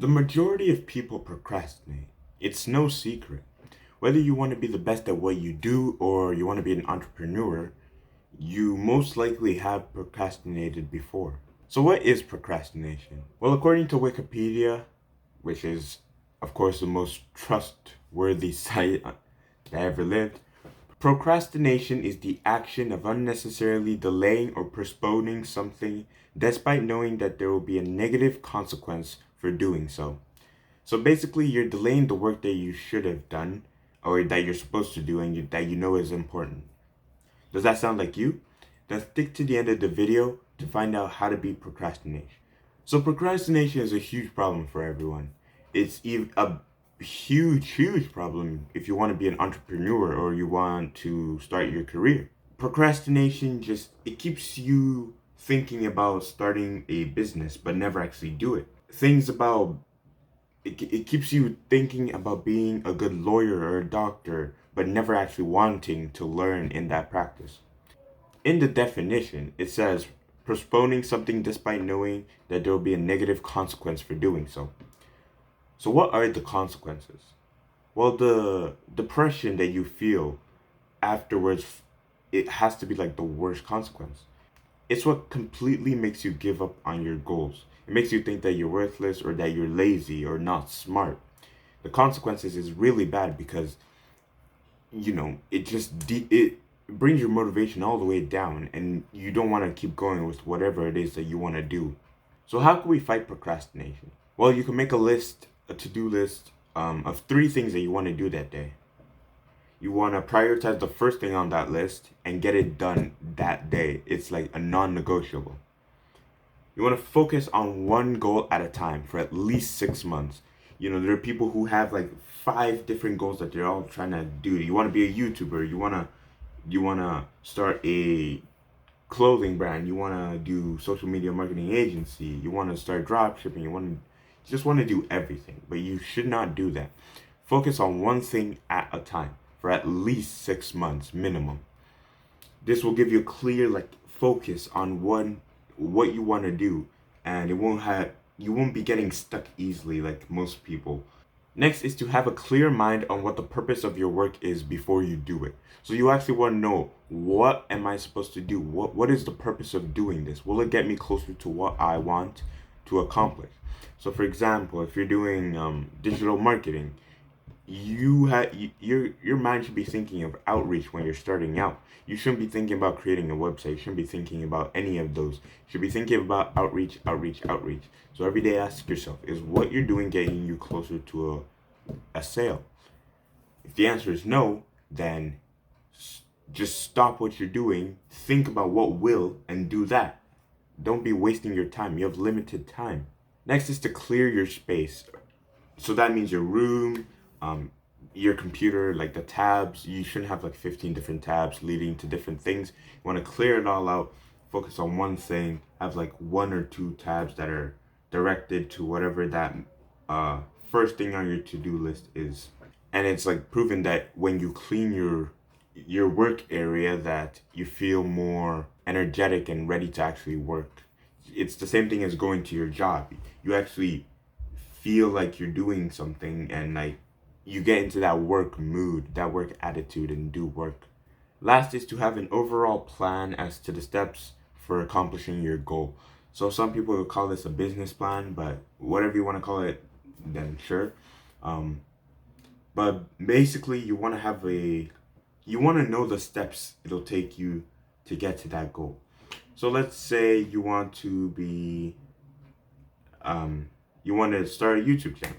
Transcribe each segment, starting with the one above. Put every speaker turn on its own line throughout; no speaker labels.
The majority of people procrastinate. It's no secret. Whether you want to be the best at what you do or you want to be an entrepreneur, you most likely have procrastinated before. So, what is procrastination? Well, according to Wikipedia, which is, of course, the most trustworthy site that ever lived, procrastination is the action of unnecessarily delaying or postponing something despite knowing that there will be a negative consequence for doing so. So basically, you're delaying the work that you should have done or that you're supposed to do and that you know is important. Does that sound like you? Then stick to the end of the video to find out how to beat procrastination. So procrastination is a huge problem for everyone. It's a huge problem if you want to be an entrepreneur or you want to start your career. Procrastination it keeps you thinking about starting a business but never actually do it. It keeps you thinking about being a good lawyer or a doctor, but never actually wanting to learn in that practice. In the definition, it says postponing something despite knowing that there will be a negative consequence for doing so. So, what are the consequences? Well, the depression that you feel afterwards, it has to be like the worst consequence. It's what completely makes you give up on your goals. It makes you think that you're worthless or that you're lazy or not smart. The consequences is really bad because it brings your motivation all the way down and you don't want to keep going with whatever it is that you want to do. So how can we fight procrastination? Well, you can make a to-do list of 3 things that you want to do that day. You want to prioritize the first thing on that list and get it done that day. It's like a non-negotiable. You want to focus on one goal at a time for at least 6 months. There are people who have like 5 different goals that they're all trying to do. You want to be a YouTuber. You wanna start a clothing brand. You wanna do social media marketing agency. You wanna start drop shipping. You just want to do everything, but you should not do that. Focus on one thing at a time for at least 6 months minimum. This will give you a clear focus on what you want to do, and you won't be getting stuck easily like most people. Next is to have a clear mind on what the purpose of your work is before you do it. So you actually want to know, what am I supposed to do? What is the purpose of doing this? Will it get me closer to what I want to accomplish? So for example, if you're doing digital marketing, your mind should be thinking of outreach when you're starting out. You shouldn't be thinking about creating a website. You shouldn't be thinking about any of those. You should be thinking about outreach. So every day ask yourself, is what you're doing getting you closer to a sale? If the answer is no, then just stop what you're doing, think about what will, and do that. Don't be wasting your time. You have limited time. Next is to clear your space. So that means your room, your computer, like the tabs. You shouldn't have like 15 different tabs leading to different things. You want to clear it all out, focus on one thing, have like 1 or 2 tabs that are directed to whatever that first thing on your to-do list is. And it's like proven that when you clean your work area, that you feel more energetic and ready to actually work. It's the same thing as going to your job. You actually feel like you're doing something and like you get into that work mood, that work attitude, and do work. Last is to have an overall plan as to the steps for accomplishing your goal. So some people will call this a business plan, but whatever you want to call it, then sure. But basically, you want to know the steps it'll take you to get to that goal. So let's say you want to start a YouTube channel.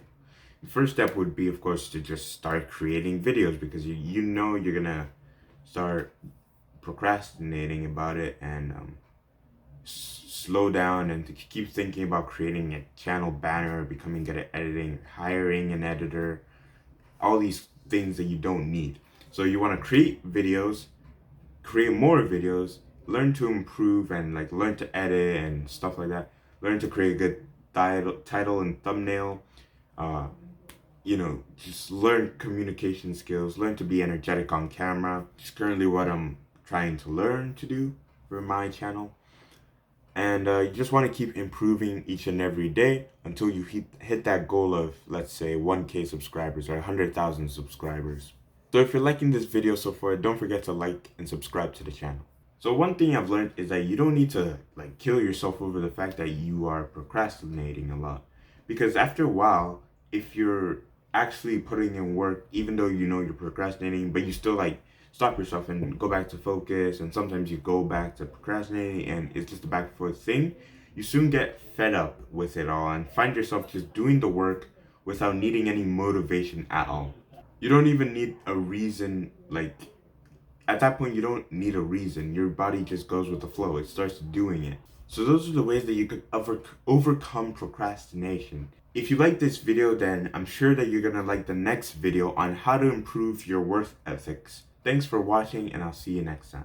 The first step would be, of course, to just start creating videos, because you know you're gonna start procrastinating about it and slow down and to keep thinking about creating a channel banner, becoming good at editing, hiring an editor, all these things that you don't need. So you want to create videos, create more videos, learn to improve and like learn to edit and stuff like that. Learn to create a good title and thumbnail. Just learn communication skills, learn to be energetic on camera. It's currently what I'm trying to learn to do for my channel. And you just want to keep improving each and every day until you hit that goal of, let's say, 1K subscribers or 100,000 subscribers. So if you're liking this video so far, don't forget to like and subscribe to the channel. So one thing I've learned is that you don't need to like kill yourself over the fact that you are procrastinating a lot. Because after a while, if you're actually putting in work, even though you know you're procrastinating, but you still like stop yourself and go back to focus, and sometimes you go back to procrastinating and it's just a back and forth thing, you soon get fed up with it all and find yourself just doing the work without needing any motivation at all. You don't even need a reason, like at that point you don't need a reason. Your body just goes with the flow. It starts doing it. So those are the ways that you could overcome procrastination. If you like this video, then I'm sure that you're gonna like the next video on how to improve your work ethics. Thanks for watching, and I'll see you next time.